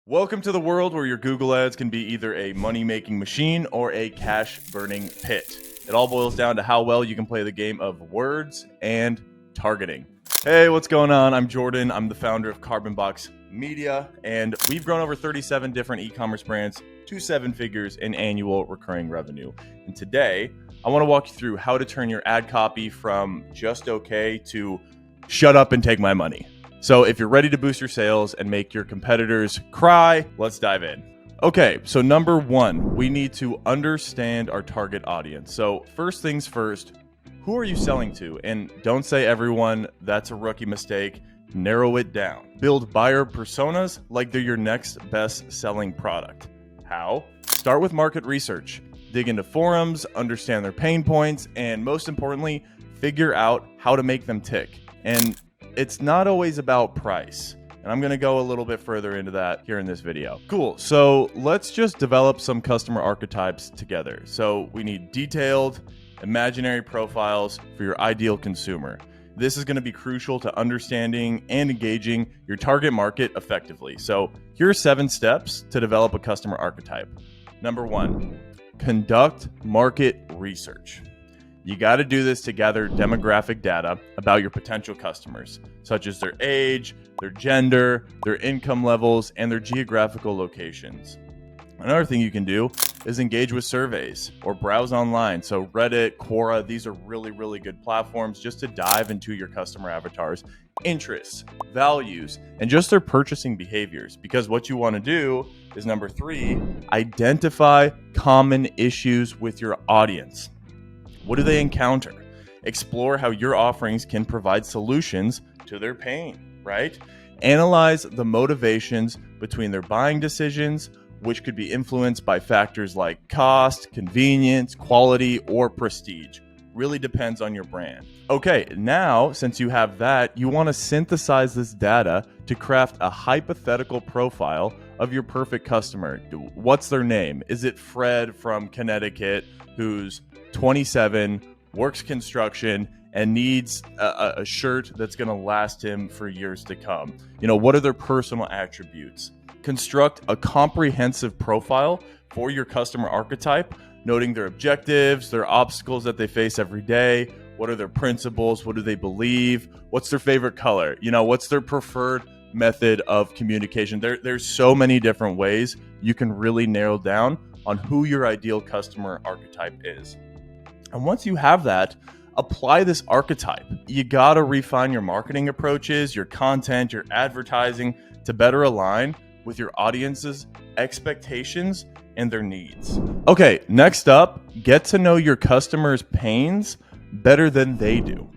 Welcome to the world where your Google ads can be either a money-making machine or a cash-burning pit. It all boils down to how well you can play the game of words and targeting. Hey, what's going on? I'm Jordan. I'm the founder of Carbon Box Media, and we've grown over 37 different e-commerce brands to 7 figures in annual recurring revenue. And today, I want to walk you through how to turn your ad copy from just okay to shut up and take my money. So if you're ready to boost your sales and make your competitors cry, let's dive in. Okay, so number one, we need to understand our target audience. So first things first, who are you selling to? And don't say everyone, that's a rookie mistake. Narrow it down. Build buyer personas like they're your next best selling product. How? Start with market research. Dig into forums, understand their pain points, and most importantly, figure out how to make them tick. And it's not always about price. And I'm going to go a little bit further into that here in this video. Cool. So let's just develop some customer archetypes together. So we need detailed, imaginary profiles for your ideal consumer. This is going to be crucial to understanding and engaging your target market effectively. So here are 7 steps to develop a customer archetype. Number 1, conduct market research. You got to do this to gather demographic data about your potential customers, such as their age, their gender, their income levels, and their geographical locations. Another thing you can do is engage with surveys or browse online. So Reddit, Quora, these are really good platforms just to dive into your customer avatars' interests, values, and just their purchasing behaviors. Because what you want to do is number 3, identify common issues with your audience. What do they encounter? Explore how your offerings can provide solutions to their pain, right? Analyze the motivations between their buying decisions, which could be influenced by factors like cost, convenience, quality, or prestige. Really depends on your brand. Okay, now, since you have that, you want to synthesize this data to craft a hypothetical profile of your perfect customer. What's their name? Is it Fred from Connecticut, who's 27, works construction, and needs a shirt that's going to last him for years to come? What are their personal attributes? Construct a comprehensive profile for your customer archetype, noting their objectives, their obstacles that they face every day. What are their principles? What do they believe? What's their favorite color? What's their preferred method of communication? There's so many different ways you can really narrow down on who your ideal customer archetype is. And once you have that, apply this archetype. You got to refine your marketing approaches, your content, your advertising to better align with your audience's expectations and their needs. Okay, next up, get to know your customers' pains better than they do.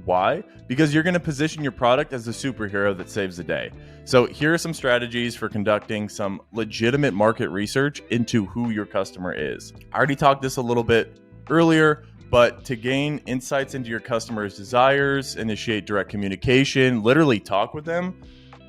Why? Because you're going to position your product as the superhero that saves the day. So here are some strategies for conducting some legitimate market research into who your customer is. I already talked this a little bit earlier, but to gain insights into your customers' desires, initiate direct communication, literally talk with them,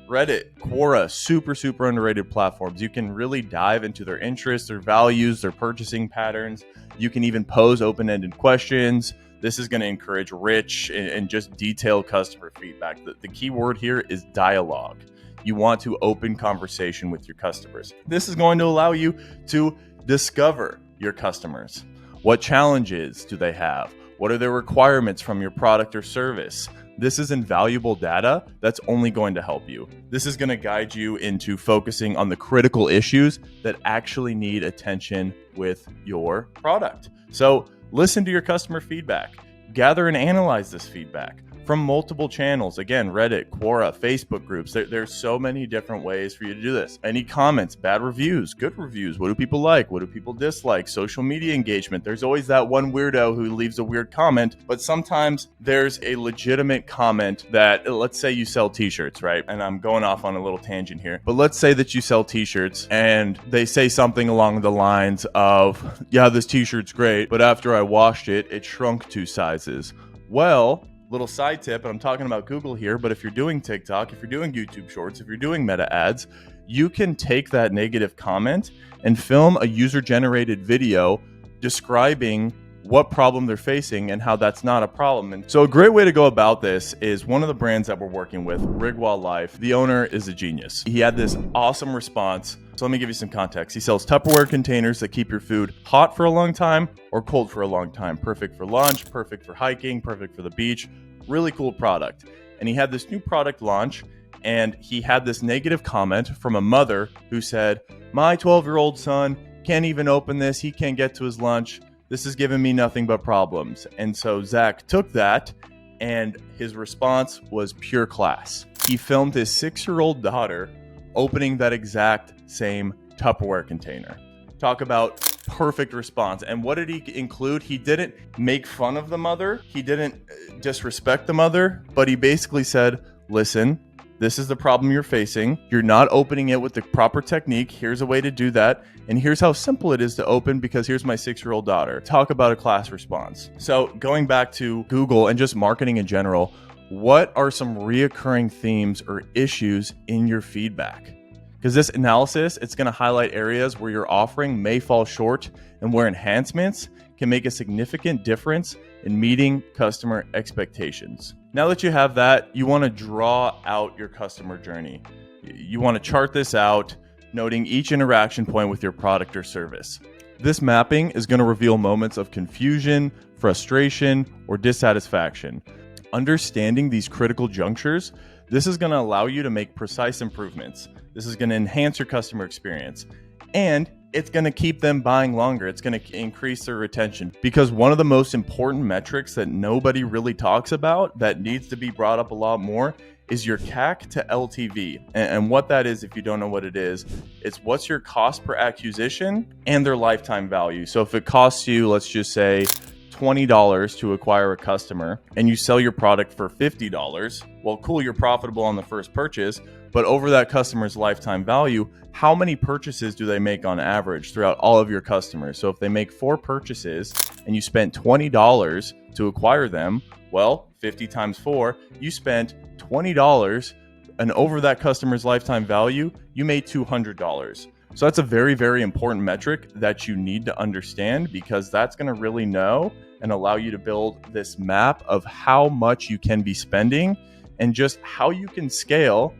Reddit, Quora, super underrated platforms. You can really dive into their interests, their values, their purchasing patterns. You can even pose open-ended questions. This is going to encourage rich and just detailed customer feedback. The key word here is dialogue. You want to open conversation with your customers. This is going to allow you to discover your customers. What challenges do they have? What are their requirements from your product or service? This is invaluable data that's only going to help you. This is going to guide you into focusing on the critical issues that actually need attention with your product. So listen to your customer feedback. Gather and analyze this feedback from multiple channels. Again, Reddit, Quora, Facebook groups. There's so many different ways for you to do this. Any comments, bad reviews, good reviews? What do people like? What do people dislike? Social media engagement. There's always that one weirdo who leaves a weird comment, but sometimes there's a legitimate comment that, let's say you sell t-shirts, right? And I'm going off on a little tangent here, but let's say that you sell t-shirts and they say something along the lines of, yeah, this t-shirt's great, but after I washed it, it shrunk 2 sizes. Well, little side tip, and I'm talking about Google here, but if you're doing TikTok, if you're doing YouTube Shorts, if you're doing meta ads, you can take that negative comment and film a user-generated video describing what problem they're facing and how that's not a problem. And so a great way to go about this is one of the brands that we're working with, Rigwell Life. The owner is a genius. He had this awesome response. So let me give you some context. He sells Tupperware containers that keep your food hot for a long time or cold for a long time. Perfect for lunch, perfect for hiking, perfect for the beach. Really cool product. And he had this new product launch, and he had this negative comment from a mother who said, "My 12-year-old son can't even open this. He can't get to his lunch. This is giving me nothing but problems." And so Zach took that, and his response was pure class. He filmed his 6-year-old daughter opening that exact same Tupperware container. Talk about perfect response. And what did he include? He didn't make fun of the mother. He didn't disrespect the mother, but he basically said, "Listen, this is the problem you're facing. You're not opening it with the proper technique. Here's a way to do that. And here's how simple it is to open because here's my 6-year-old daughter." Talk about a class response. So going back to Google and just marketing in general, what are some reoccurring themes or issues in your feedback? Because this analysis, it's going to highlight areas where your offering may fall short and where enhancements can make a significant difference in meeting customer expectations. Now that you have that, you want to draw out your customer journey. You want to chart this out, noting each interaction point with your product or service. This mapping is going to reveal moments of confusion, frustration, or dissatisfaction. Understanding these critical junctures, this is going to allow you to make precise improvements. This is going to enhance your customer experience, and it's going to keep them buying longer. It's going to increase their retention, because one of the most important metrics that nobody really talks about that needs to be brought up a lot more is your CAC to LTV. And what that is, if you don't know what it is, it's what's your cost per acquisition and their lifetime value. So if it costs you, let's just say, $20 to acquire a customer and you sell your product for $50, well, cool, you're profitable on the first purchase, but over that customer's lifetime value, how many purchases do they make on average throughout all of your customers? So if they make 4 purchases and you spent $20 to acquire them, well, 50 times 4, you spent $20, and over that customer's lifetime value, you made $200. So that's a very, very important metric that you need to understand, because that's going to really know and allow you to build this map of how much you can be spending and just how you can scale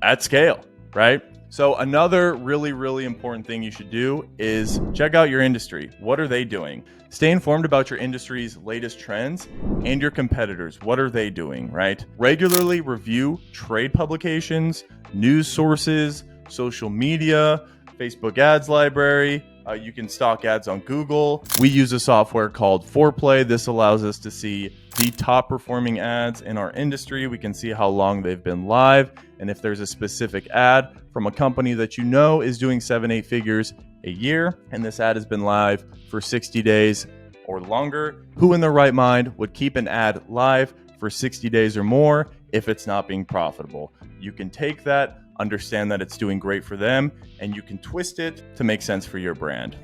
at scale, right? So another really, really important thing you should do is check out your industry. What are they doing? Stay informed about your industry's latest trends and your competitors. What are they doing, right? Regularly review trade publications, news sources, social media, Facebook ads library. You can stock ads on Google. We use a software called Foreplay. This allows us to see the top performing ads in our industry. We can see how long they've been live, and if there's a specific ad from a company that you know is doing 7-8 figures a year, and this ad has been live for 60 days or longer, who in their right mind would keep an ad live for 60 days or more if it's not being profitable? You can take that, understand that it's doing great for them, and you can twist it to make sense for your brand.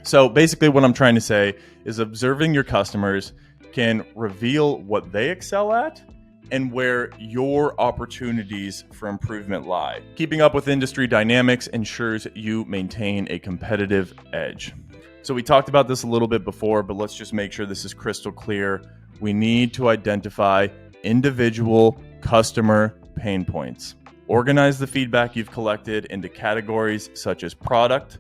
So basically what I'm trying to say is observing your customers can reveal what they excel at and where your opportunities for improvement lie. Keeping up with industry dynamics ensures you maintain a competitive edge. So we talked about this a little bit before, but let's just make sure this is crystal clear. We need to identify individual customer pain points. Organize the feedback you've collected into categories such as product,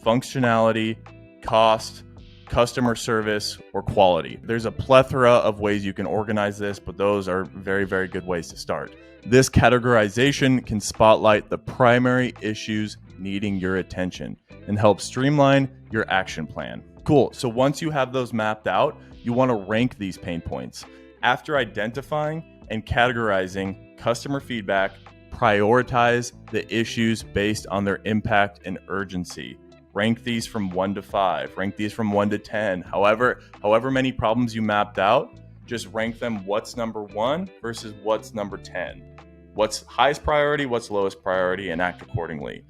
functionality, cost, customer service, or quality. There's a plethora of ways you can organize this, but those are very, very good ways to start. This categorization can spotlight the primary issues needing your attention and help streamline your action plan. Cool. So once you have those mapped out, you want to rank these pain points. After identifying and categorizing customer feedback, prioritize the issues based on their impact and urgency. Rank these from 1 to 5, rank these from 1 to 10. However many problems you mapped out, just rank them what's number 1 versus what's number 10. What's highest priority, what's lowest priority, and act accordingly.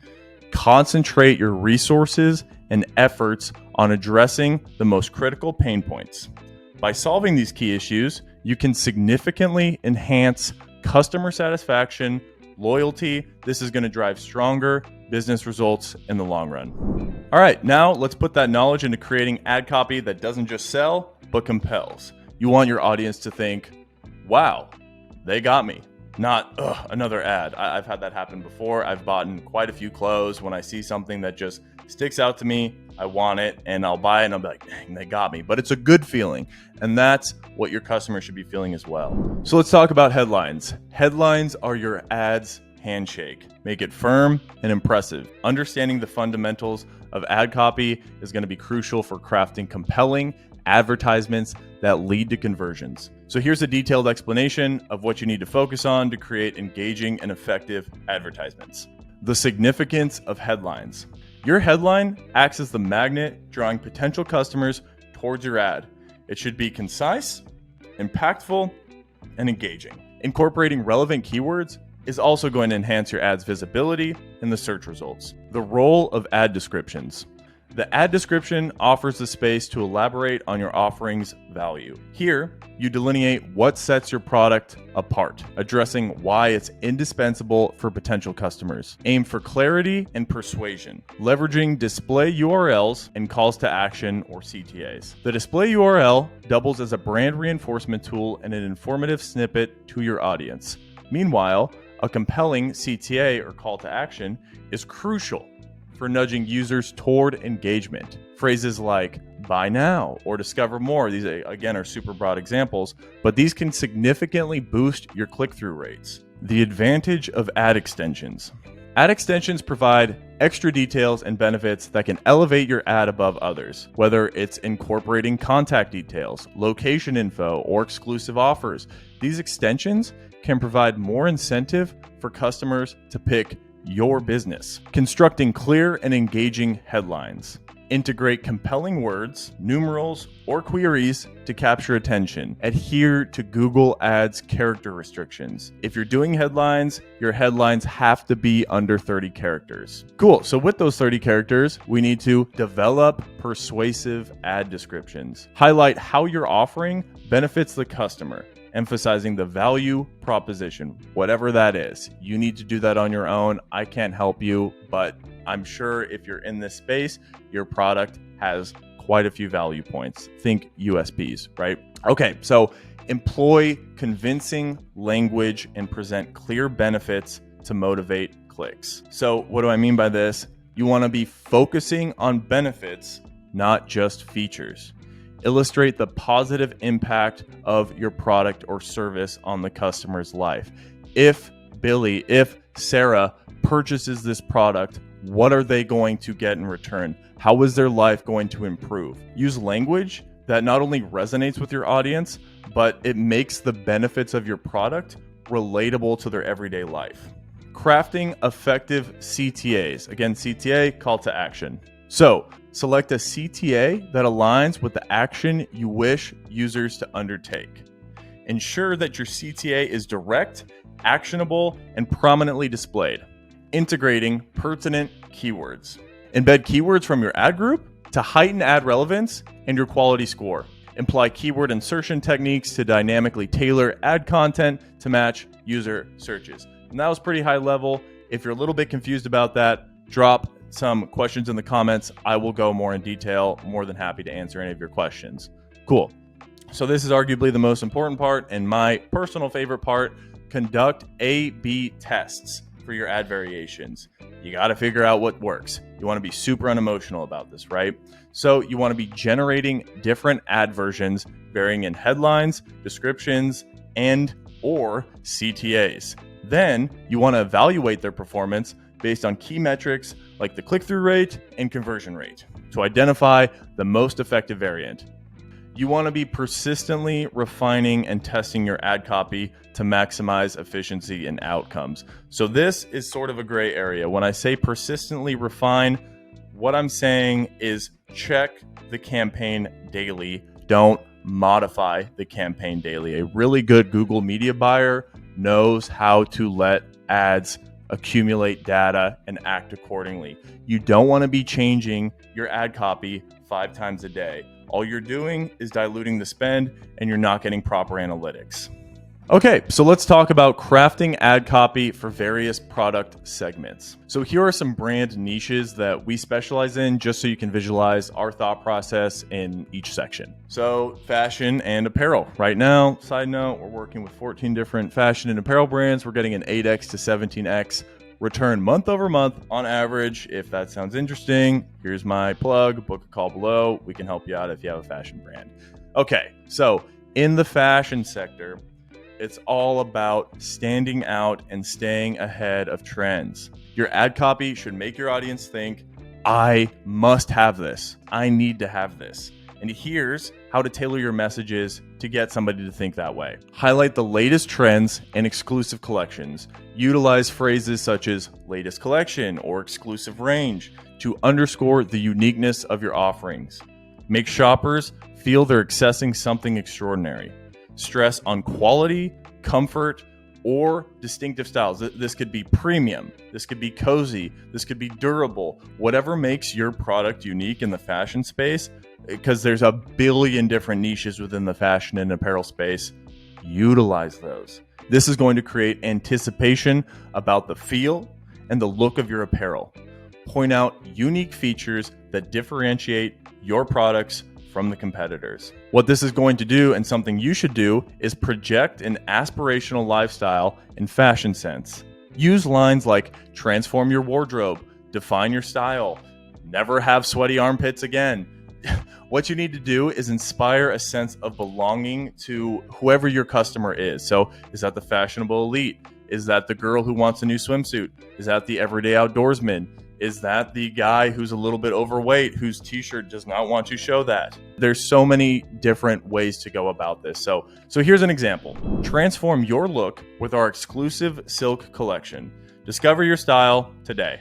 Concentrate your resources and efforts on addressing the most critical pain points. By solving these key issues, you can significantly enhance customer satisfaction, loyalty. This is going to drive stronger business results in the long run. All right, now let's put that knowledge into creating ad copy that doesn't just sell, but compels. You want your audience to think, wow, they got me. Not, another ad. I've had that happen before. I've bought quite a few clothes. When I see something that just sticks out to me, I want it, and I'll buy it, and I'll be like, dang, they got me. But it's a good feeling, and that's what your customer should be feeling as well. So let's talk about headlines. Headlines are your ad's handshake. Make it firm and impressive. Understanding the fundamentals of ad copy is going to be crucial for crafting compelling advertisements that lead to conversions. So here's a detailed explanation of what you need to focus on to create engaging and effective advertisements. The significance of headlines. Your headline acts as the magnet drawing potential customers towards your ad. It should be concise, impactful, and engaging. Incorporating relevant keywords is also going to enhance your ad's visibility in the search results. The role of ad descriptions. The ad description offers the space to elaborate on your offering's value. Here, you delineate what sets your product apart, addressing why it's indispensable for potential customers. Aim for clarity and persuasion, leveraging display URLs and calls to action or CTAs. The display URL doubles as a brand reinforcement tool and an informative snippet to your audience. Meanwhile, a compelling CTA or call to action is crucial for nudging users toward engagement. Phrases like buy now or discover more, these again are super broad examples, but these can significantly boost your click-through rates. The advantage of ad extensions. Ad extensions provide extra details and benefits that can elevate your ad above others, whether it's incorporating contact details, location info, or exclusive offers. These extensions can provide more incentive for customers to pick your business. Constructing clear and engaging headlines. Integrate compelling words, numerals, or queries to capture attention. Adhere to Google Ads character restrictions. If you're doing headlines, your headlines have to be under 30 characters. Cool. So with those 30 characters, we need to develop persuasive ad descriptions. Highlight how your offering benefits the customer, emphasizing the value proposition, whatever that is. You need to do that on your own. I can't help you, but I'm sure if you're in this space, your product has quite a few value points. Think USPs, right? Okay, so employ convincing language and present clear benefits to motivate clicks. So what do I mean by this? You want to be focusing on benefits, not just features. Illustrate the positive impact of your product or service on the customer's life. If Sarah purchases this product, what are they going to get in return? How is their life going to improve? Use language that not only resonates with your audience, but it makes the benefits of your product relatable to their everyday life. Crafting effective CTAs. Again, CTA, call to action. So, select a CTA that aligns with the action you wish users to undertake. Ensure that your CTA is direct, actionable, and prominently displayed. Integrating pertinent keywords. Embed keywords from your ad group to heighten ad relevance and your quality score. Apply keyword insertion techniques to dynamically tailor ad content to match user searches. And that was pretty high level. If you're a little bit confused about that, drop some questions in the comments. I will go more in detail. More than happy to answer any of your questions. Cool. So this is arguably the most important part and my personal favorite part. Conduct A/B tests for your ad variations. You got to figure out what works. You want to be super unemotional about this, right? So you want to be generating different ad versions varying in headlines, descriptions, and or CTAs. Then you want to evaluate their performance based on key metrics like the click-through rate and conversion rate to identify the most effective variant. You want to be persistently refining and testing your ad copy to maximize efficiency and outcomes. So this is sort of a gray area. When I say persistently refine, what I'm saying is check the campaign daily. Don't modify the campaign daily. A really good Google media buyer knows how to let ads accumulate data and act accordingly. You don't want to be changing your ad copy 5 times a day. All you're doing is diluting the spend and you're not getting proper analytics. Okay, so let's talk about crafting ad copy for various product segments. So here are some brand niches that we specialize in, just so you can visualize our thought process in each section. So fashion and apparel. Right now, side note, we're working with 14 different fashion and apparel brands. We're getting an 8x to 17x return month over month on average. If that sounds interesting, here's my plug, book a call below. We can help you out if you have a fashion brand. Okay, so in the fashion sector, it's all about standing out and staying ahead of trends. Your ad copy should make your audience think, I must have this. I need to have this. And here's how to tailor your messages to get somebody to think that way. Highlight the latest trends and exclusive collections. Utilize phrases such as latest collection or exclusive range to underscore the uniqueness of your offerings. Make shoppers feel they're accessing something extraordinary. Stress on quality, comfort, or distinctive styles. This could be premium, this could be cozy, this could be durable, whatever makes your product unique in the fashion space, because there's a billion different niches within the fashion and apparel space. Utilize those. This is going to create anticipation about the feel and the look of your apparel. Point out unique features that differentiate your products from the competitors. What this is going to do, and something you should do, is project an aspirational lifestyle and fashion sense. Use lines like transform your wardrobe, define your style, never have sweaty armpits again. What you need to do is inspire a sense of belonging to whoever your customer is. So is that the fashionable elite? Is that the girl who wants a new swimsuit? Is that the everyday outdoorsman? Is that the guy who's a little bit overweight, whose t-shirt does not want to show that? There's so many different ways to go about this. So here's an example. Transform your look with our exclusive silk collection. Discover your style today.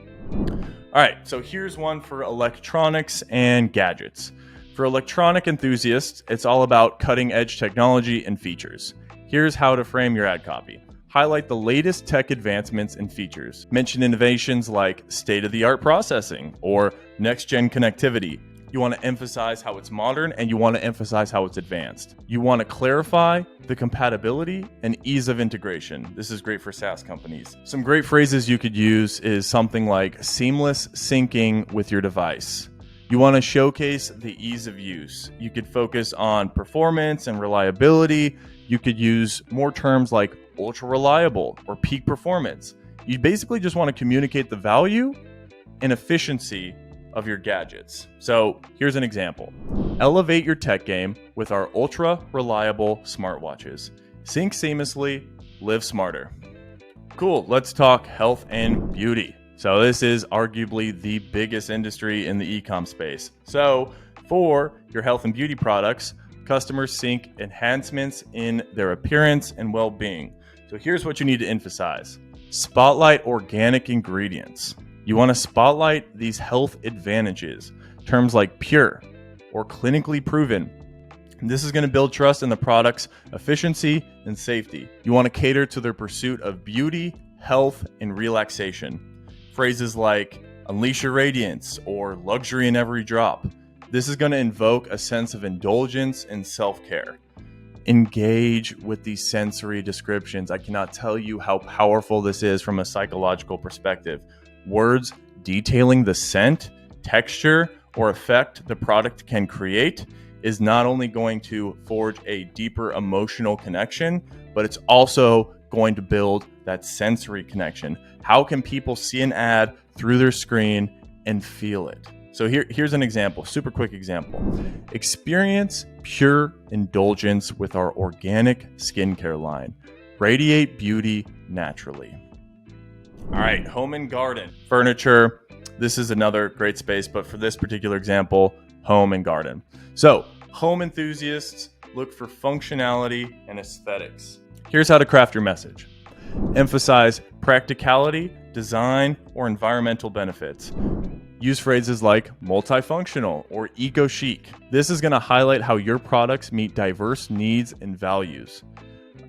All right, so here's one for electronics and gadgets. For electronic enthusiasts, it's all about cutting edge technology and features. Here's how to frame your ad copy. Highlight the latest tech advancements and features. Mention innovations like state-of-the-art processing or next-gen connectivity. You want to emphasize how it's modern, and you want to emphasize how it's advanced. You want to clarify the compatibility and ease of integration. This is great for SaaS companies. Some great phrases you could use is something like seamless syncing with your device. You want to showcase the ease of use. You could focus on performance and reliability. You could use more terms like ultra reliable or peak performance. You basically just want to communicate the value and efficiency of your gadgets. So here's an example. Elevate your tech game with our ultra reliable smartwatches. Sync seamlessly, live smarter. Cool, let's talk health and beauty. So this is arguably the biggest industry in the e-com space. So for your health and beauty products, customers seek enhancements in their appearance and well-being. So here's what you need to emphasize. Spotlight organic ingredients. You want to spotlight these health advantages. Terms like pure or clinically proven. This is going to build trust in the product's efficiency and safety. You want to cater to their pursuit of beauty, health, and relaxation. Phrases like unleash your radiance or luxury in every drop. This is going to invoke a sense of indulgence and self-care. Engage with these sensory descriptions. I cannot tell you how powerful this is from a psychological perspective. Words detailing the scent, texture, or effect the product can create is not only going to forge a deeper emotional connection, but it's also going to build that sensory connection. How can people see an ad through their screen and feel it? So here's an example, super quick example. Experience pure indulgence with our organic skincare line. Radiate beauty naturally. All right, home and garden. Furniture, this is another great space, but for this particular example, home and garden. So home enthusiasts look for functionality and aesthetics. Here's how to craft your message. Emphasize practicality, design, or environmental benefits. Use phrases like multifunctional or eco-chic. This is going to highlight how your products meet diverse needs and values.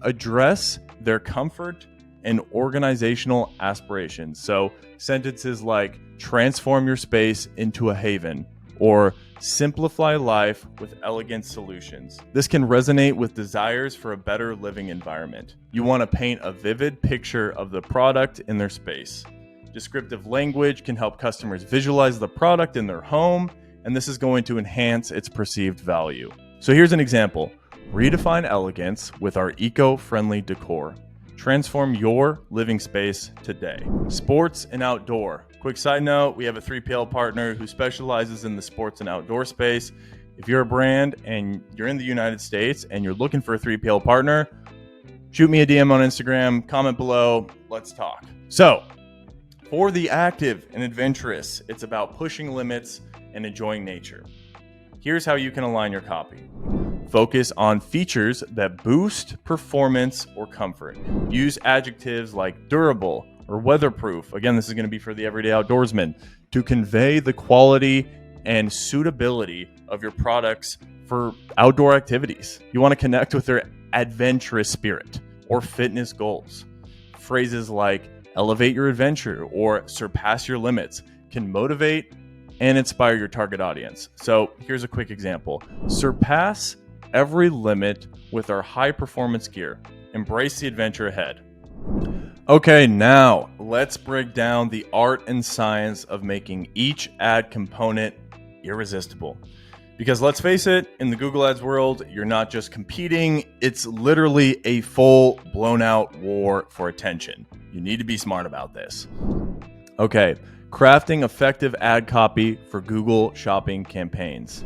Address their comfort and organizational aspirations. So sentences like transform your space into a haven or simplify life with elegant solutions. This can resonate with desires for a better living environment. You want to paint a vivid picture of the product in their space. Descriptive language can help customers visualize the product in their home, and this is going to enhance its perceived value. So here's an example. Redefine elegance with our eco-friendly decor. Transform your living space today. Sports and outdoor. Quick side note, we have a 3PL partner who specializes in the sports and outdoor space. If you're a brand and you're in the United States and you're looking for a 3PL partner, shoot me a DM on Instagram, comment below, let's talk. So, for the active and adventurous, it's about pushing limits and enjoying nature. Here's how you can align your copy. Focus on features that boost performance or comfort. Use adjectives like durable or weatherproof. Again, this is going to be for the everyday outdoorsman to convey the quality and suitability of your products for outdoor activities. You want to connect with their adventurous spirit or fitness goals. Phrases like elevate your adventure or surpass your limits can motivate and inspire your target audience. So here's a quick example. Surpass every limit with our high performance gear. Embrace the adventure ahead. Okay, now let's break down the art and science of making each ad component irresistible. Because let's face it, in the Google Ads world, you're not just competing, it's literally a full blown out war for attention. You need to be smart about this. Okay, crafting effective ad copy for Google Shopping campaigns.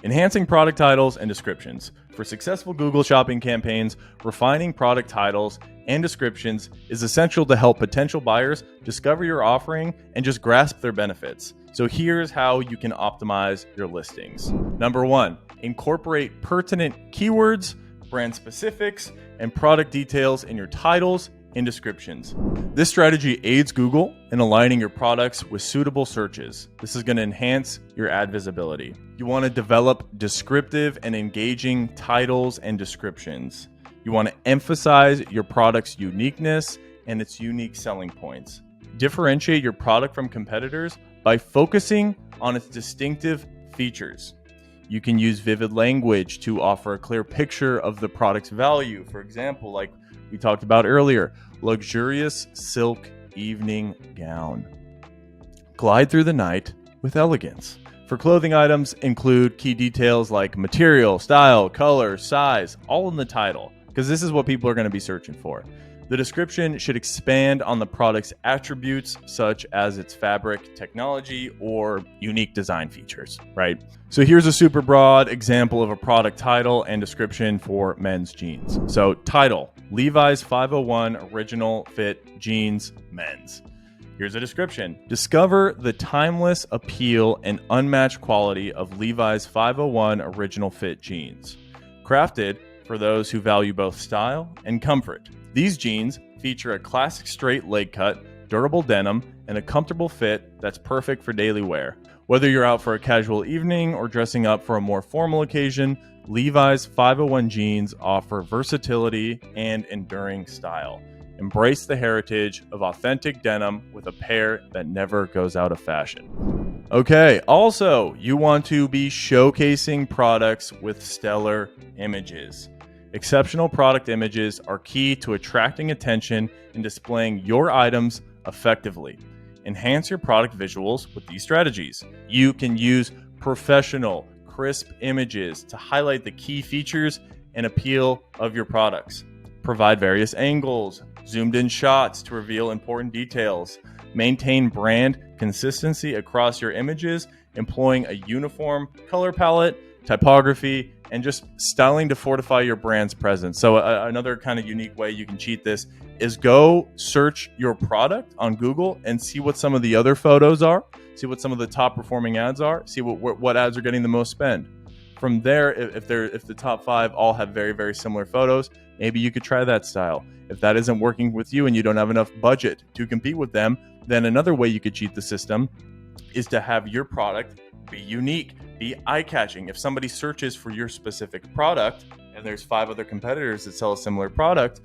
Enhancing product titles and descriptions. For successful Google Shopping campaigns, refining product titles and descriptions is essential to help potential buyers discover your offering and just grasp their benefits. So here's how you can optimize your listings. Number 1, incorporate pertinent keywords, brand specifics, and product details in your titles and descriptions. This strategy aids Google in aligning your products with suitable searches. This is going to enhance your ad visibility. You want to develop descriptive and engaging titles and descriptions. You want to emphasize your product's uniqueness and its unique selling points. Differentiate your product from competitors by focusing on its distinctive features. You can use vivid language to offer a clear picture of the product's value. For example, like we talked about earlier, luxurious silk evening gown. Glide through the night with elegance. For clothing items, include key details like material, style, color, size, all in the title, because this is what people are going to be searching for. The description should expand on the product's attributes, such as its fabric, technology, or unique design features, right? So here's a super broad example of a product title and description for men's jeans. So title, Levi's 501 Original Fit Jeans Men's. Here's a description. Discover the timeless appeal and unmatched quality of Levi's 501 Original Fit jeans. Crafted for those who value both style and comfort. These jeans feature a classic straight leg cut, durable denim, and a comfortable fit that's perfect for daily wear. Whether you're out for a casual evening or dressing up for a more formal occasion, Levi's 501 jeans offer versatility and enduring style. Embrace the heritage of authentic denim with a pair that never goes out of fashion. Okay, also, you want to be showcasing products with stellar images. Exceptional product images are key to attracting attention and displaying your items effectively. Enhance your product visuals with these strategies. You can use professional, crisp images to highlight the key features and appeal of your products. Provide various angles, zoomed in shots to reveal important details. Maintain brand consistency across your images, employing a uniform color palette, typography, and just styling to fortify your brand's presence. So another kind of unique way you can cheat this is go search your product on Google and see what some of the other photos are, see what some of the top performing ads are, see what ads are getting the most spend. From there, if the top 5 all have very, very similar photos, maybe you could try that style. If that isn't working with you and you don't have enough budget to compete with them, then another way you could cheat the system is to have your product be unique, be eye-catching. If somebody searches for your specific product and there's 5 other competitors that sell a similar product,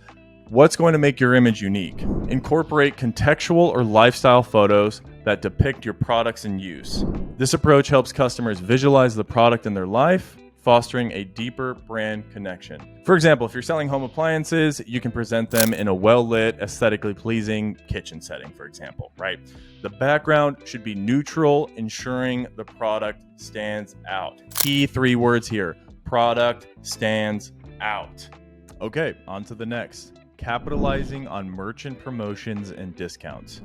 What's going to make your image unique? Incorporate contextual or lifestyle photos that depict your products in use. This approach helps customers visualize the product in their life, fostering a deeper brand connection. For example, if you're selling home appliances, you can present them in a well-lit, aesthetically pleasing kitchen setting, for example, right? The background should be neutral, ensuring the product stands out. Key 3 words here: product stands out. Okay, on to the next. Capitalizing on merchant promotions and discounts.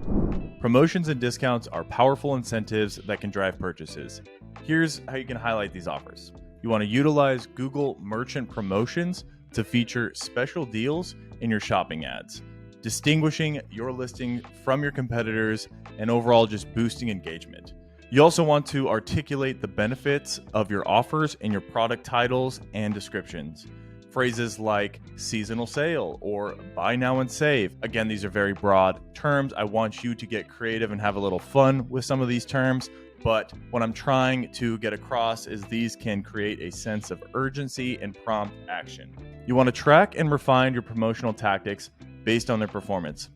Promotions and discounts are powerful incentives that can drive purchases. Here's how you can highlight these offers. You want to utilize Google merchant promotions to feature special deals in your shopping ads, distinguishing your listing from your competitors and overall just boosting engagement. You also want to articulate the benefits of your offers in your product titles and descriptions. Phrases like seasonal sale or buy now and save. Again, these are very broad terms. I want you to get creative and have a little fun with some of these terms. But what I'm trying to get across is these can create a sense of urgency and prompt action. You want to track and refine your promotional tactics based on their performance.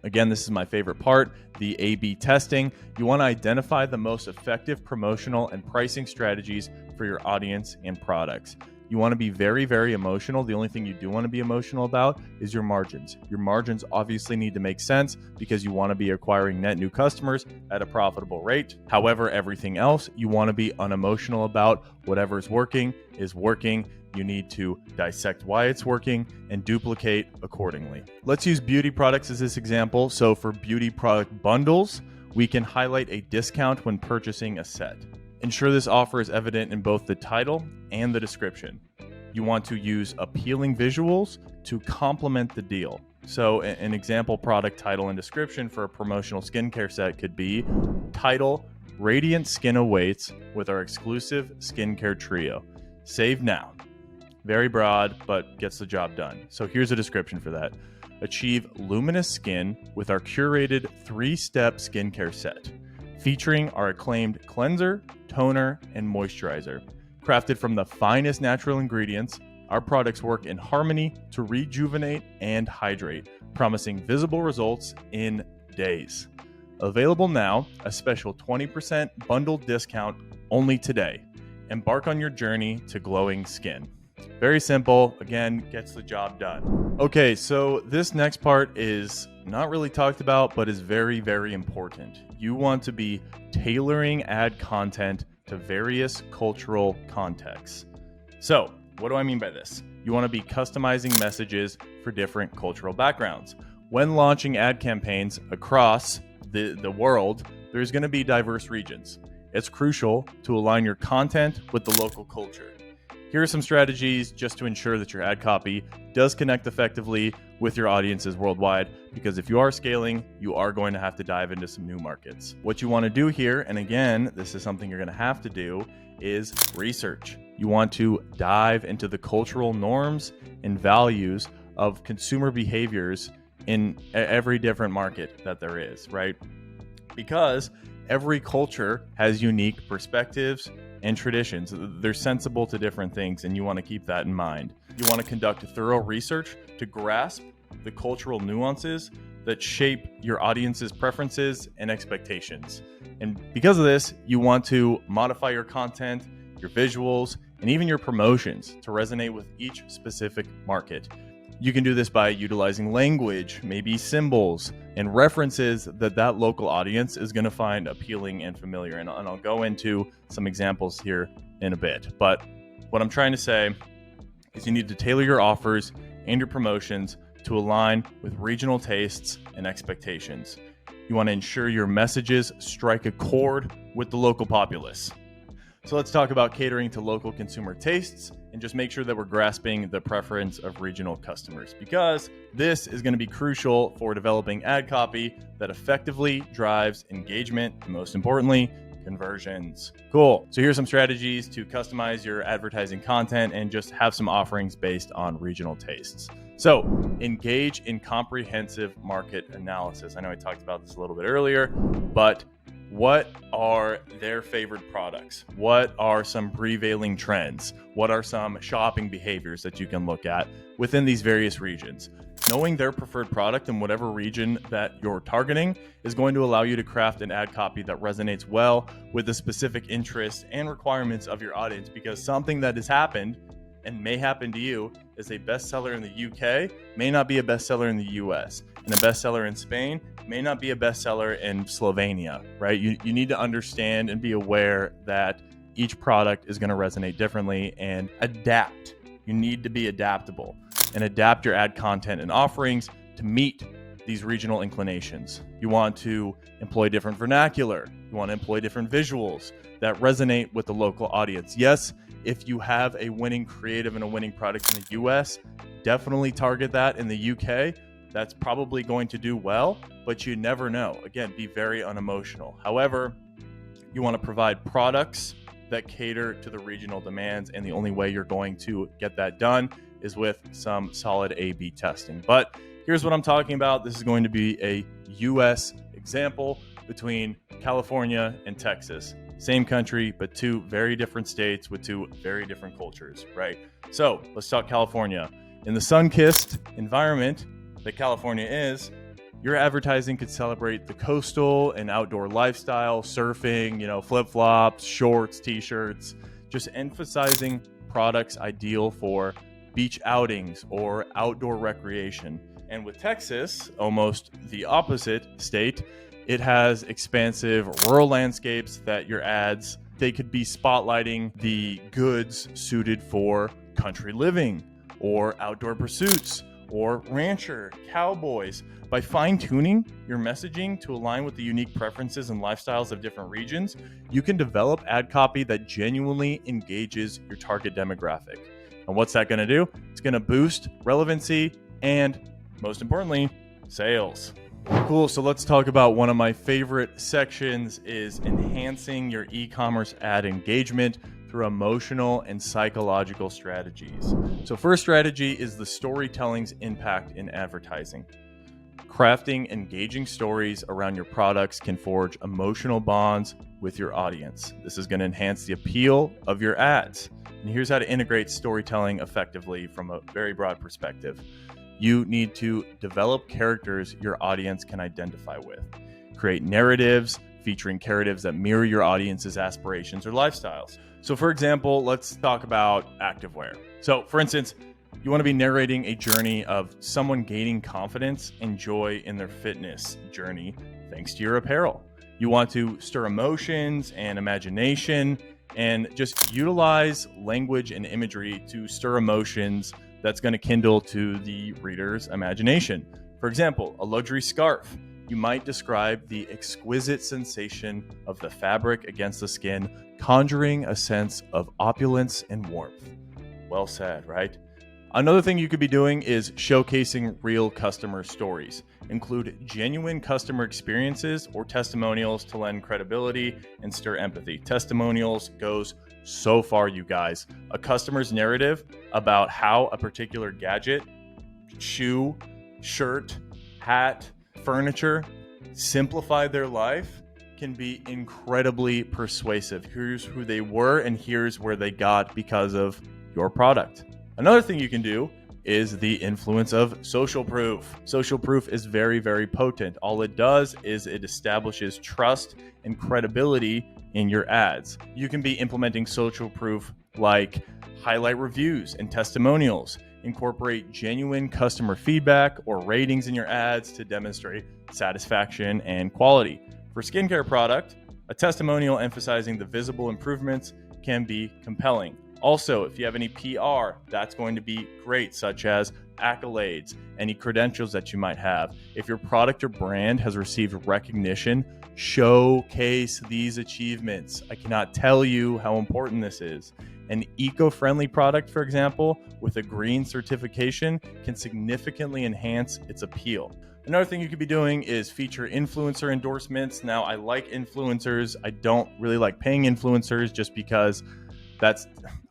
Again, this is my favorite part, the A/B testing. You want to identify the most effective promotional and pricing strategies for your audience and products. You want to be very, very emotional. The only thing you do want to be emotional about is your margins. Your margins obviously need to make sense because you want to be acquiring net new customers at a profitable rate. However, everything else you want to be unemotional about. Whatever is working is working. You need to dissect why it's working and duplicate accordingly. Let's use beauty products as this example. So for beauty product bundles, we can highlight a discount when purchasing a set. Ensure this offer is evident in both the title and the description. You want to use appealing visuals to complement the deal. So an example product title and description for a promotional skincare set could be title, Radiant Skin Awaits with our exclusive skincare trio. Save now. Very broad, but gets the job done. So here's a description for that. Achieve luminous skin with our curated 3-step skincare set, featuring our acclaimed cleanser, toner, and moisturizer. Crafted from the finest natural ingredients, our products work in harmony to rejuvenate and hydrate, promising visible results in days. Available now, a special 20% bundle discount only today. Embark on your journey to glowing skin. Very simple, again, gets the job done. Okay, so this next part is not really talked about, but is very, very important. You want to be tailoring ad content to various cultural contexts. So, what do I mean by this? You want to be customizing messages for different cultural backgrounds. When launching ad campaigns across the world, there's going to be diverse regions. It's crucial to align your content with the local culture. Here are some strategies just to ensure that your ad copy does connect effectively with your audiences worldwide, because if you are scaling, you are going to have to dive into some new markets. What you want to do here, and again, this is something you're going to have to do, is research. You want to dive into the cultural norms and values of consumer behaviors in every different market that there is, right? Because every culture has unique perspectives and traditions. They're sensible to different things, and you want to keep that in mind. You want to conduct thorough research to grasp the cultural nuances that shape your audience's preferences and expectations. And because of this, you want to modify your content, your visuals, and even your promotions to resonate with each specific market. You can do this by utilizing language, maybe symbols, and references that local audience is going to find appealing and familiar. And I'll go into some examples here in a bit. But what I'm trying to say is you need to tailor your offers and your promotions to align with regional tastes and expectations. You want to ensure your messages strike a chord with the local populace. So let's talk about catering to local consumer tastes and just make sure that we're grasping the preference of regional customers, because this is going to be crucial for developing ad copy that effectively drives engagement and, most importantly, conversions. Cool. So here's some strategies to customize your advertising content and just have some offerings based on regional tastes. So engage in comprehensive market analysis. I know I talked about this a little bit earlier, but what are their favorite products? What are some prevailing trends? What are some shopping behaviors that you can look at within these various regions? Knowing their preferred product in whatever region that you're targeting is going to allow you to craft an ad copy that resonates well with the specific interests and requirements of your audience, because something that has happened and may happen to you is a bestseller in the UK may not be a bestseller in the US, and a bestseller in Spain may not be a bestseller in Slovenia, right? You need to understand and be aware that each product is going to resonate differently and adapt. You need to be adaptable and adapt your ad content and offerings to meet these regional inclinations. You want to employ different vernacular. You want to employ different visuals that resonate with the local audience. Yes, if you have a winning creative and a winning product in the US, definitely target that. In the UK, that's probably going to do well, but you never know. Again, be very unemotional. However, you want to provide products that cater to the regional demands, and the only way you're going to get that done is with some solid A/B testing. But here's what I'm talking about. This is going to be a US example between California and Texas. Same country, but two very different states with two very different cultures, right? So let's talk California. In the sun-kissed environment that California is, your advertising could celebrate the coastal and outdoor lifestyle, surfing, flip-flops, shorts, t-shirts, just emphasizing products ideal for beach outings or outdoor recreation. And with Texas, almost the opposite state, it has expansive rural landscapes that your ads, they could be spotlighting the goods suited for country living or outdoor pursuits or rancher, cowboys. By fine-tuning your messaging to align with the unique preferences and lifestyles of different regions, you can develop ad copy that genuinely engages your target demographic. And what's that going to do? It's going to boost relevancy and, most importantly, sales. Cool, so let's talk about one of my favorite sections is enhancing your e-commerce ad engagement through emotional and psychological strategies. So first strategy is the storytelling's impact in advertising. Crafting engaging stories around your products can forge emotional bonds with your audience. This is going to enhance the appeal of your ads. And here's how to integrate storytelling effectively from a very broad perspective. You need to develop characters your audience can identify with. Create narratives featuring characters that mirror your audience's aspirations or lifestyles. So for example, let's talk about activewear. So for instance, you want to be narrating a journey of someone gaining confidence and joy in their fitness journey thanks to your apparel. You want to stir emotions and imagination and just utilize language and imagery to stir emotions that's going to kindle to the reader's imagination. For example, a luxury scarf. You might describe the exquisite sensation of the fabric against the skin, conjuring a sense of opulence and warmth. Well said, right? Another thing you could be doing is showcasing real customer stories. Include genuine customer experiences or testimonials to lend credibility and stir empathy. Testimonials goes so far, you guys. A customer's narrative about how a particular gadget, shoe, shirt, hat, furniture simplified their life can be incredibly persuasive. Here's who they were and here's where they got because of your product. Another thing you can do is the influence of social proof. Social proof is very, very potent. All it does is it establishes trust and credibility in your ads. You can be implementing social proof like highlight reviews and testimonials, incorporate genuine customer feedback or ratings in your ads to demonstrate satisfaction and quality. For skincare product, a testimonial emphasizing the visible improvements can be compelling. Also, if you have any PR, that's going to be great, such as accolades, any credentials that you might have. If your product or brand has received recognition, showcase these achievements. I cannot tell you how important this is. An eco-friendly product, for example, with a green certification can significantly enhance its appeal. Another thing you could be doing is feature influencer endorsements. Now, I like influencers. I don't really like paying influencers just because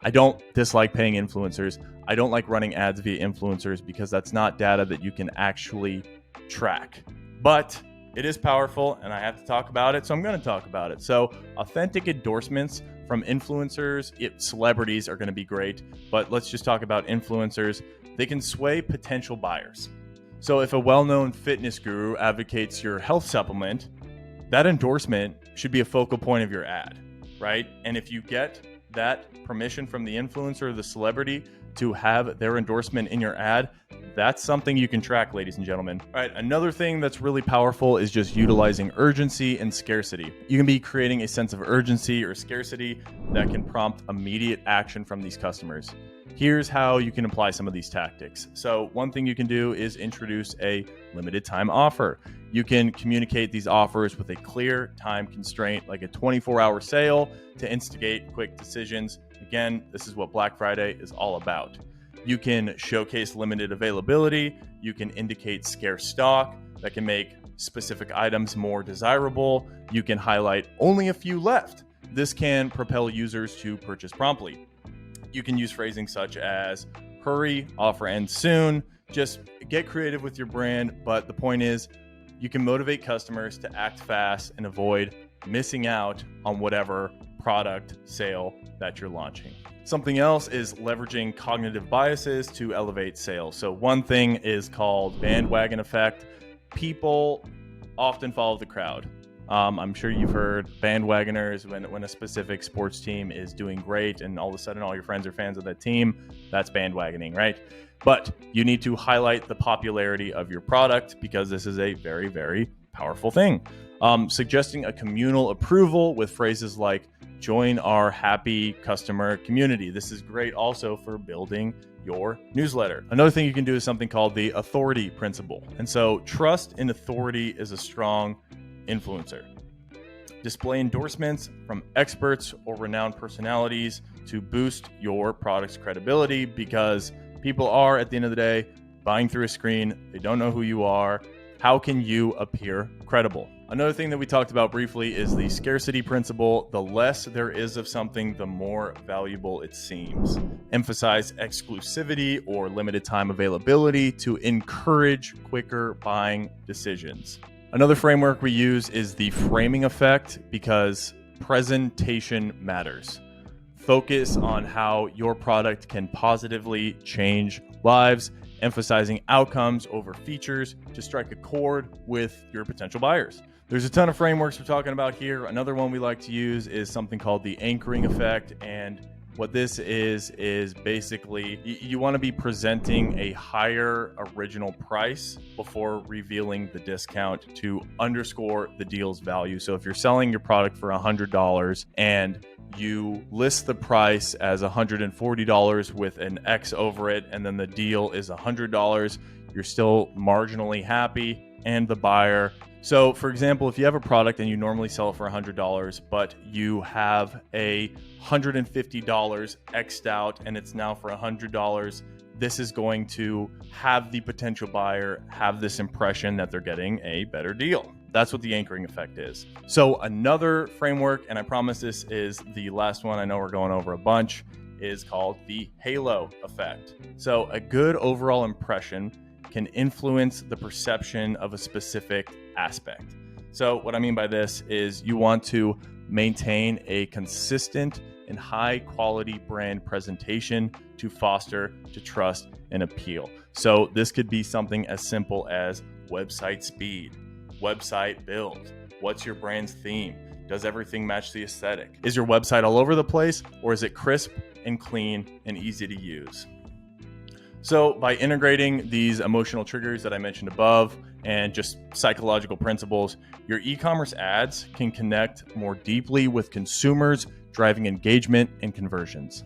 I don't dislike paying influencers. I don't like running ads via influencers because that's not data that you can actually track. But it is powerful and I have to talk about it, so I'm going to talk about it. So authentic endorsements from influencers, celebrities are going to be great, but let's just talk about influencers. They can sway potential buyers. So if a well-known fitness guru advocates your health supplement, that endorsement should be a focal point of your ad, right? And if you get that permission from the influencer or the celebrity to have their endorsement in your ad, that's something you can track, ladies and gentlemen. All right, another thing that's really powerful is just utilizing urgency and scarcity. You can be creating a sense of urgency or scarcity that can prompt immediate action from these customers. Here's how you can apply some of these tactics. So one thing you can do is introduce a limited time offer. You can communicate these offers with a clear time constraint, like a 24-hour sale to instigate quick decisions. Again, this is what Black Friday is all about. You can showcase limited availability. You can indicate scarce stock that can make specific items more desirable. You can highlight only a few left. This can propel users to purchase promptly. You can use phrasing such as hurry, offer ends soon. Just get creative with your brand, but the point is you can motivate customers to act fast and avoid missing out on whatever product sale that you're launching. Something else is leveraging cognitive biases to elevate sales. So one thing is called bandwagon effect. People often follow the crowd. I'm sure you've heard bandwagoners when a specific sports team is doing great and all of a sudden all your friends are fans of that team. That's bandwagoning, right? But you need to highlight the popularity of your product because this is a very, very powerful thing. Suggesting a communal approval with phrases like join our happy customer community. This is great also for building your newsletter. Another thing you can do is something called the authority principle. And so trust in authority is a strong influencer. Display endorsements from experts or renowned personalities to boost your product's credibility because people are, at the end of the day, buying through a screen. They don't know who you are. How can you appear credible? Another thing that we talked about briefly is the scarcity principle. The less there is of something, the more valuable it seems. Emphasize exclusivity or limited time availability to encourage quicker buying decisions. Another framework we use is the framing effect because presentation matters. Focus on how your product can positively change lives, emphasizing outcomes over features to strike a chord with your potential buyers. There's a ton of frameworks we're talking about here. Another one we like to use is something called the anchoring effect. And what this is basically you want to be presenting a higher original price before revealing the discount to underscore the deal's value. So if you're selling your product for $100 and you list the price as $140 with an X over it, and then the deal is $100, you're still marginally happy and the buyer. So for example, if you have a product and you normally sell it for $100, but you have a $150 X'd out and it's now for $100, this is going to have the potential buyer have this impression that they're getting a better deal. That's what the anchoring effect is. So another framework, and I promise this is the last one, I know we're going over a bunch, is called the halo effect. So a good overall impression can influence the perception of a specific aspect. So what I mean by this is you want to maintain a consistent and high quality brand presentation to foster to trust and appeal. So this could be something as simple as website speed, website build. What's your brand's theme? Does everything match the aesthetic? Is your website all over the place, or is it crisp and clean and easy to use? So by integrating these emotional triggers that I mentioned above and just psychological principles, your e-commerce ads can connect more deeply with consumers, driving engagement and conversions.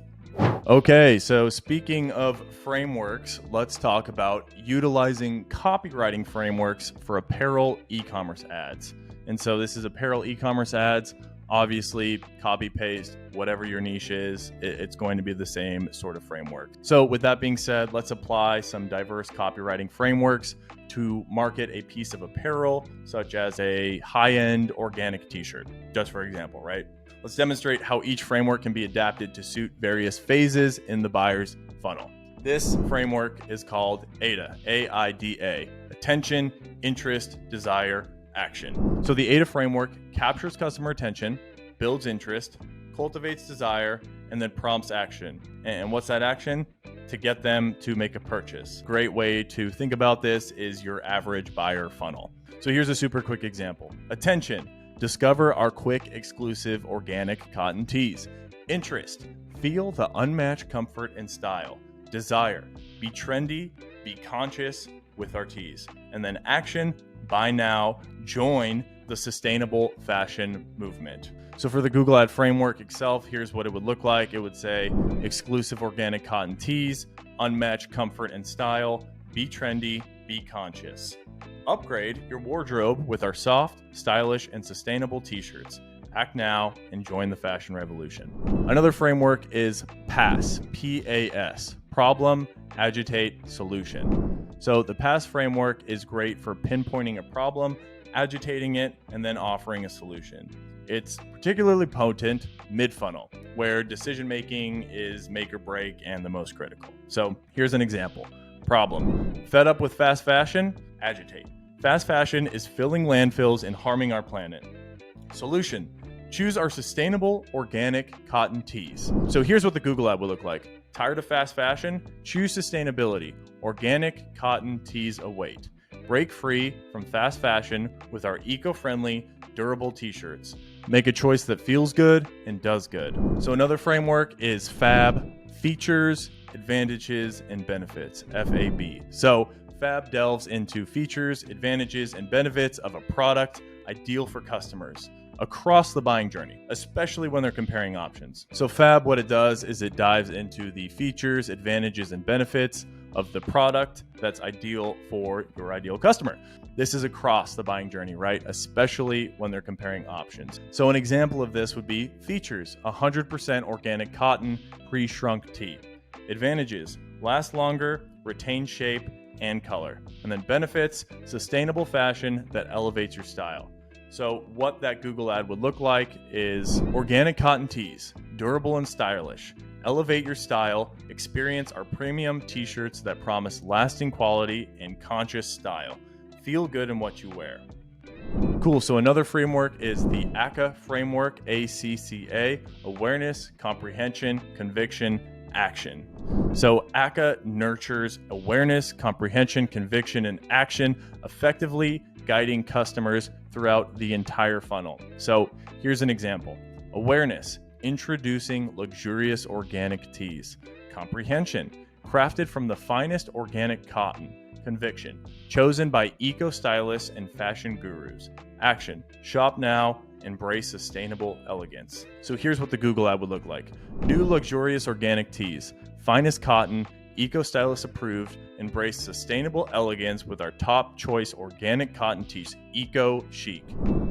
Okay, so speaking of frameworks, let's talk about utilizing copywriting frameworks for apparel e-commerce ads. And so this is apparel e-commerce ads. Obviously, copy paste, whatever your niche is, it's going to be the same sort of framework. So with that being said, let's apply some diverse copywriting frameworks to market a piece of apparel, such as a high-end organic t-shirt, just for example, right? Let's demonstrate how each framework can be adapted to suit various phases in the buyer's funnel. This framework is called AIDA, A-I-D-A, attention, interest, desire, action. So the AIDA framework captures customer attention, builds interest, cultivates desire, and then prompts action. And what's that action? to get them to make a purchase. Great way to think about this is your average buyer funnel. So here's a super quick example. Attention, discover our quick, exclusive, organic cotton tees. Interest, feel the unmatched comfort and style. Desire, be trendy, be conscious with our tees. And then action, buy now, join the sustainable fashion movement. So for the Google Ad framework itself, here's what it would look like. It would say exclusive organic cotton tees, unmatched comfort and style, be trendy, be conscious. Upgrade your wardrobe with our soft, stylish, and sustainable t-shirts. Act now and join the fashion revolution. Another framework is PASS, P-A-S, problem, agitate, solution. So the PASS framework is great for pinpointing a problem, agitating it, and then offering a solution. It's particularly potent mid-funnel, where decision-making is make or break and the most critical. So here's an example. Problem, fed up with fast fashion? Agitate. Fast fashion is filling landfills and harming our planet. Solution, choose our sustainable organic cotton tees. So here's what the Google ad will look like. Tired of fast fashion? Choose sustainability. Organic cotton tees await. Break free from fast fashion with our eco-friendly, durable t-shirts. Make a choice that feels good and does good. So another framework is FAB, features, advantages, and benefits, FAB. So FAB delves into features, advantages, and benefits of a product ideal for customers across the buying journey, especially when they're comparing options. So FAB, what it does is it dives into the features, advantages, and benefits of the product that's ideal for your ideal customer. This is across the buying journey, right? Especially when they're comparing options. So an example of this would be features, 100% organic cotton, pre-shrunk tee. Advantages, last longer, retain shape and color. And then benefits, sustainable fashion that elevates your style. So what that Google ad would look like is organic cotton tees, durable and stylish. Elevate your style, experience our premium t-shirts that promise lasting quality and conscious style. Feel good in what you wear. Cool, so another framework is the ACCA framework, ACCA, awareness, comprehension, conviction, action. So ACCA nurtures awareness, comprehension, conviction, and action, effectively guiding customers throughout the entire funnel. So here's an example. Awareness, introducing luxurious organic tees. Comprehension, crafted from the finest organic cotton. Conviction, chosen by eco-stylists and fashion gurus. Action, shop now, embrace sustainable elegance. So here's what the Google ad would look like. New luxurious organic tees, finest cotton, eco-stylist approved, embrace sustainable elegance with our top choice organic cotton tees, eco chic.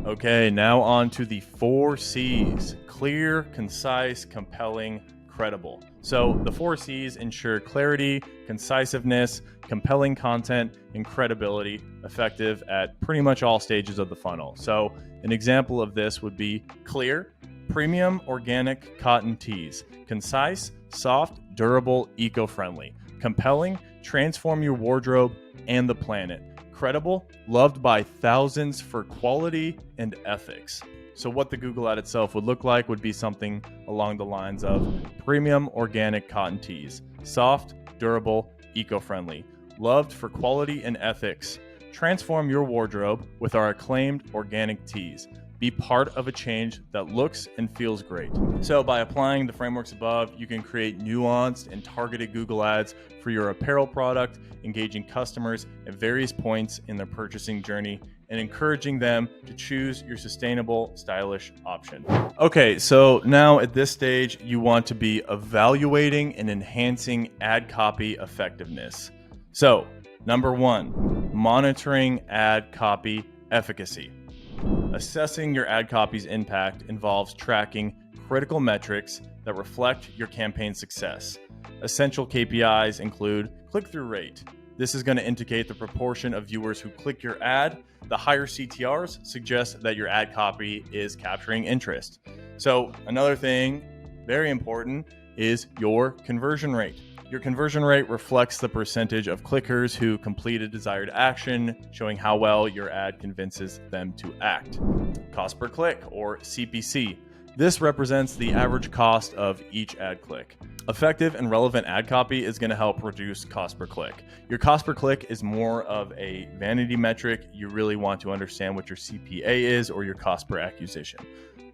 Okay, now on to the 4 C's. Clear, concise, compelling, credible. So the 4 C's ensure clarity, concisiveness, compelling content, and credibility, effective at pretty much all stages of the funnel. So an example of this would be clear, premium organic cotton tees. Concise, soft, durable, eco-friendly. Compelling, transform your wardrobe and the planet. Credible, loved by thousands for quality and ethics. So what the Google ad itself would look like would be something along the lines of premium organic cotton tees. Soft, durable, eco-friendly. Loved for quality and ethics. Transform your wardrobe with our acclaimed organic tees. Be part of a change that looks and feels great. So by applying the frameworks above, you can create nuanced and targeted Google ads for your apparel product, engaging customers at various points in their purchasing journey and encouraging them to choose your sustainable, stylish option. Okay, so now at this stage, you want to be evaluating and enhancing ad copy effectiveness. So, number 1, monitoring ad copy efficacy. Assessing your ad copy's impact involves tracking critical metrics that reflect your campaign success. Essential KPIs include click-through rate. This is going to indicate the proportion of viewers who click your ad. The higher CTRs suggest that your ad copy is capturing interest. So another thing, very important, is your conversion rate. Your conversion rate reflects the percentage of clickers who complete a desired action, showing how well your ad convinces them to act. Cost per click, or CPC. This represents the average cost of each ad click. Effective and relevant ad copy is going to help reduce cost per click. Your cost per click is more of a vanity metric. You really want to understand what your CPA is, or your cost per acquisition.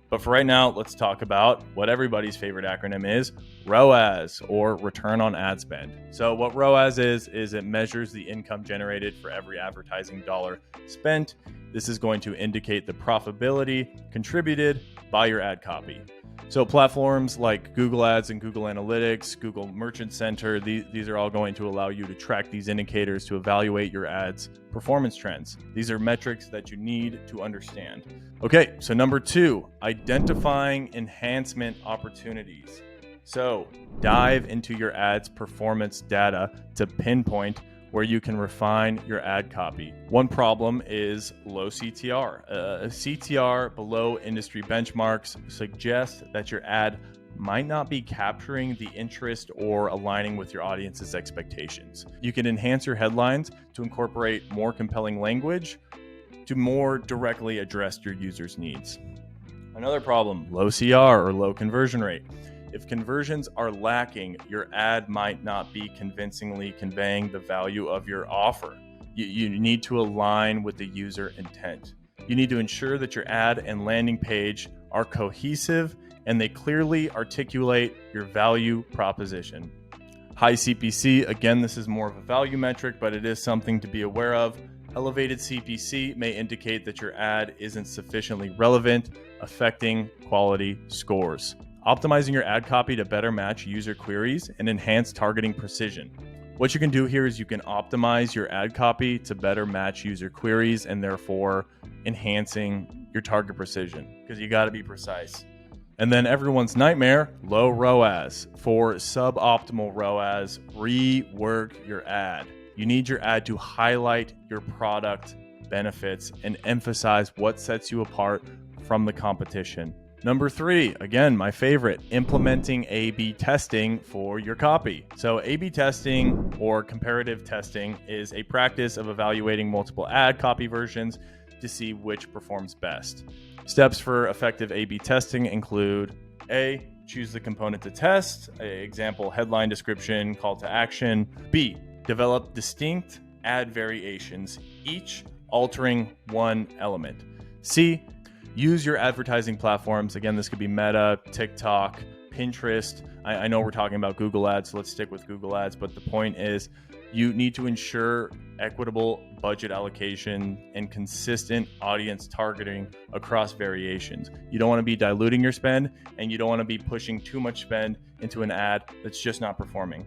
But for right now, let's talk about what everybody's favorite acronym is, ROAS, or return on ad spend. So what ROAS is it measures the income generated for every advertising dollar spent. This is going to indicate the profitability contributed by your ad copy. So platforms like Google Ads and Google Analytics, Google Merchant Center, these are all going to allow you to track these indicators to evaluate your ads' performance trends. These are metrics that you need to understand. Okay, so number 2, identifying enhancement opportunities. So dive into your ads' performance data to pinpoint where you can refine your ad copy. One problem is low CTR. CTR below industry benchmarks suggests that your ad might not be capturing the interest or aligning with your audience's expectations. You can enhance your headlines to incorporate more compelling language to more directly address your users' needs. Another problem, low CR or low conversion rate. If conversions are lacking, your ad might not be convincingly conveying the value of your offer. You need to align with the user intent. You need to ensure that your ad and landing page are cohesive and they clearly articulate your value proposition. High CPC, again, this is more of a value metric, but it is something to be aware of. Elevated CPC may indicate that your ad isn't sufficiently relevant, affecting quality scores. Optimizing your ad copy to better match user queries and enhance targeting precision. What you can do here is you can optimize your ad copy to better match user queries and therefore enhancing your target precision, because you got to be precise. And then everyone's nightmare, low ROAS. For suboptimal ROAS, rework your ad. You need your ad to highlight your product benefits and emphasize what sets you apart from the competition. Number 3, again, my favorite, implementing A/B testing for your copy. So A/B testing or comparative testing is a practice of evaluating multiple ad copy versions to see which performs best. Steps for effective A/B testing include A, choose the component to test, example, headline description, call to action. B, develop distinct ad variations, each altering one element. C, use your advertising platforms. Again, this could be Meta, TikTok, Pinterest. I know we're talking about Google Ads, so let's stick with Google Ads, but the point is you need to ensure equitable budget allocation and consistent audience targeting across variations. You don't want to be diluting your spend, and you don't want to be pushing too much spend into an ad that's just not performing.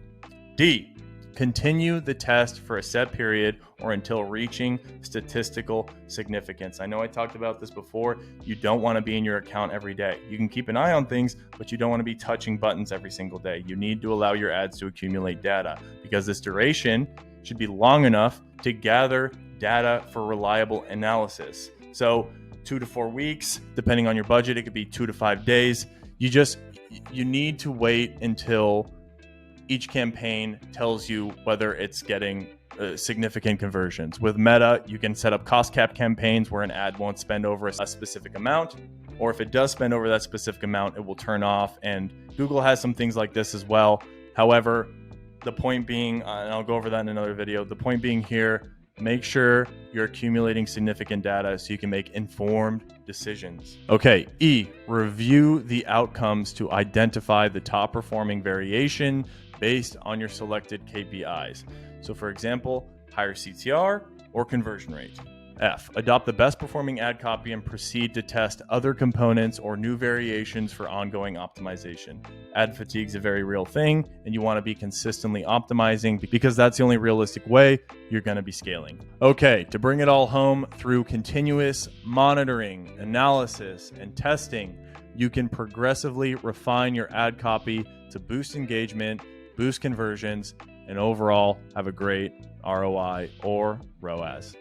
D, continue the test for a set period or until reaching statistical significance. I know I talked about this before. You don't want to be in your account every day. You can keep an eye on things, but you don't want to be touching buttons every single day. You need to allow your ads to accumulate data, because this duration should be long enough to gather data for reliable analysis. So 2 to 4 weeks, depending on your budget, it could be 2 to 5 days. You need to wait until each campaign tells you whether it's getting significant conversions. With Meta, you can set up cost cap campaigns where an ad won't spend over a specific amount, or if it does spend over that specific amount, it will turn off. And Google has some things like this as well. However, the point being, and I'll go over that in another video, the point being here, make sure you're accumulating significant data so you can make informed decisions. Okay, E, review the outcomes to identify the top performing variation based on your selected KPIs. So for example, higher CTR or conversion rate. F, adopt the best performing ad copy and proceed to test other components or new variations for ongoing optimization. Ad fatigue is a very real thing, and you want to be consistently optimizing because that's the only realistic way you're going to be scaling. Okay, to bring it all home, through continuous monitoring, analysis, and testing, you can progressively refine your ad copy to boost engagement, boost conversions, and overall have a great ROI or ROAS.